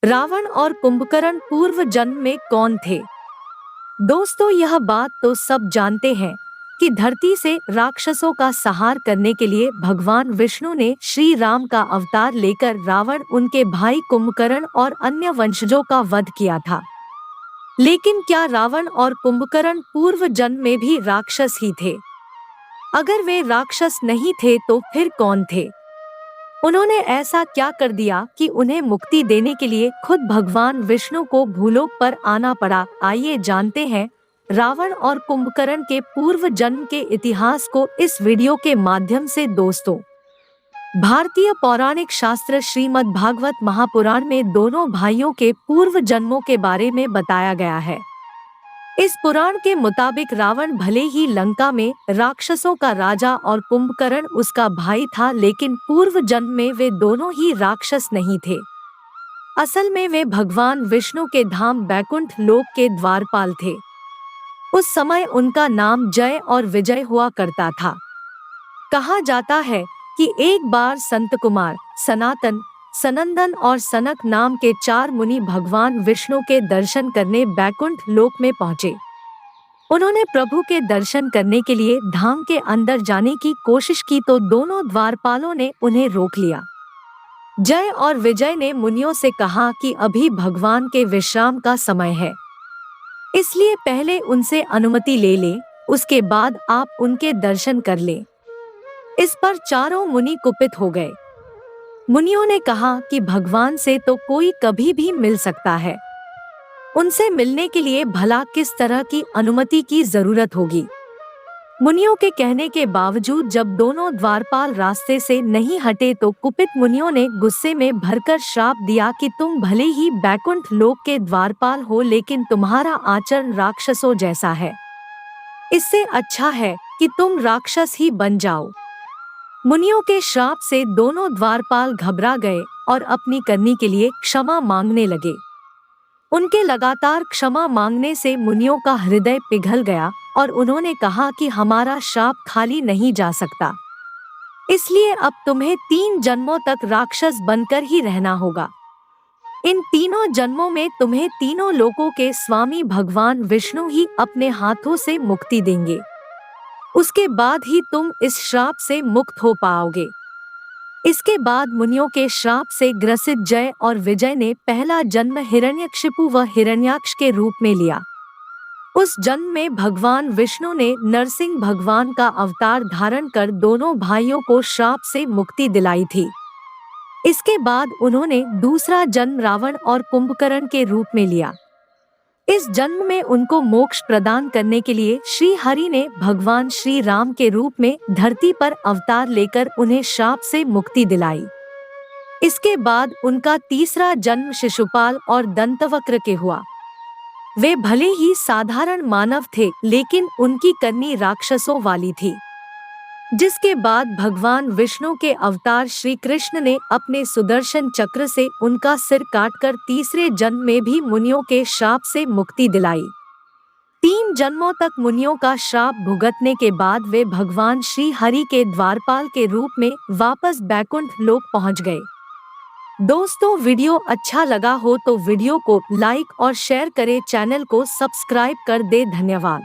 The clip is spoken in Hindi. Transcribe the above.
रावण और कुंभकर्ण पूर्व जन्म में कौन थे? दोस्तों, यह बात तो सब जानते हैं कि धरती से राक्षसों का संहार करने के लिए भगवान विष्णु ने श्री राम का अवतार लेकर रावण, उनके भाई कुंभकर्ण और अन्य वंशजों का वध किया था। लेकिन क्या रावण और कुंभकर्ण पूर्व जन्म में भी राक्षस ही थे? अगर वे राक्षस नहीं थे तो फिर कौन थे? उन्होंने ऐसा क्या कर दिया कि उन्हें मुक्ति देने के लिए खुद भगवान विष्णु को भूलोक पर आना पड़ा? आइए जानते हैं रावण और कुंभकर्ण के पूर्व जन्म के इतिहास को इस वीडियो के माध्यम से। दोस्तों, भारतीय पौराणिक शास्त्र श्रीमद् भागवत महापुराण में दोनों भाइयों के पूर्व जन्मों के बारे में बताया गया है। इस पुराण के मुताबिक रावण भले ही लंका में राक्षसों का राजा और कुंभकर्ण उसका भाई था, लेकिन पूर्व जन्म में वे दोनों ही राक्षस नहीं थे। असल में वे भगवान विष्णु के धाम बैकुंठ लोक के द्वारपाल थे। उस समय उनका नाम जय और विजय हुआ करता था। कहा जाता है कि एक बार संत कुमार, सनातन, सनंदन और सनक नाम के 4 मुनि भगवान विष्णु के दर्शन करने बैकुंठ लोक में पहुँचे। उन्होंने प्रभु के दर्शन करने के लिए धाम के अंदर जाने की कोशिश की तो दोनों द्वारपालों ने उन्हें रोक लिया। जय और विजय ने मुनियों से कहा कि अभी भगवान के विश्राम का समय है, इसलिए पहले उनसे अनुमति ले लें, उसके बाद आप उनके दर्शन कर लें। इस पर चारों मुनि कुपित हो गए। मुनियों ने कहा कि भगवान से तो कोई कभी भी मिल सकता है, उनसे मिलने के लिए भला किस तरह की अनुमति की जरूरत होगी। मुनियों के कहने के बावजूद जब दोनों द्वारपाल रास्ते से नहीं हटे तो कुपित मुनियों ने गुस्से में भरकर श्राप दिया कि तुम भले ही बैकुंठ लोक के द्वारपाल हो, लेकिन तुम्हारा आचरण राक्षसों जैसा है। इससे अच्छा है कि तुम राक्षस ही बन जाओ। मुनियों के श्राप से दोनों द्वारपाल घबरा गए और अपनी करनी के लिए क्षमा मांगने लगे। उनके लगातार क्षमा मांगने से मुनियों का हृदय पिघल गया और उन्होंने कहा कि हमारा श्राप खाली नहीं जा सकता, इसलिए अब तुम्हें 3 जन्मों तक राक्षस बनकर ही रहना होगा। इन तीनों जन्मों में तुम्हें तीनों लोकों के स्वामी भगवान विष्णु ही अपने हाथों से मुक्ति देंगे। उसके बाद ही तुम इस श्राप से मुक्त हो पाओगे। इसके बाद मुनियों के श्राप से ग्रसित जय और विजय ने पहला जन्म हिरण्यकशिपु व हिरण्याक्ष के रूप में लिया। उस जन्म में भगवान विष्णु ने नरसिंह भगवान का अवतार धारण कर दोनों भाइयों को श्राप से मुक्ति दिलाई थी। इसके बाद उन्होंने दूसरा जन्म रावण और कुंभकर्ण के रूप में लिया। इस जन्म में उनको मोक्ष प्रदान करने के लिए श्री हरि ने भगवान श्री राम के रूप में धरती पर अवतार लेकर उन्हें श्राप से मुक्ति दिलाई। इसके बाद उनका तीसरा जन्म शिशुपाल और दंतवक्र के हुआ। वे भले ही साधारण मानव थे, लेकिन उनकी करनी राक्षसों वाली थी। जिसके बाद भगवान विष्णु के अवतार श्री कृष्ण ने अपने सुदर्शन चक्र से उनका सिर काटकर तीसरे जन्म में भी मुनियों के श्राप से मुक्ति दिलाई। 3 जन्मों तक मुनियों का श्राप भुगतने के बाद वे भगवान श्री हरि के द्वारपाल के रूप में वापस बैकुंठ लोक पहुंच गए। दोस्तों, वीडियो अच्छा लगा हो तो वीडियो को लाइक और शेयर करें, चैनल को सब्सक्राइब कर दे। धन्यवाद।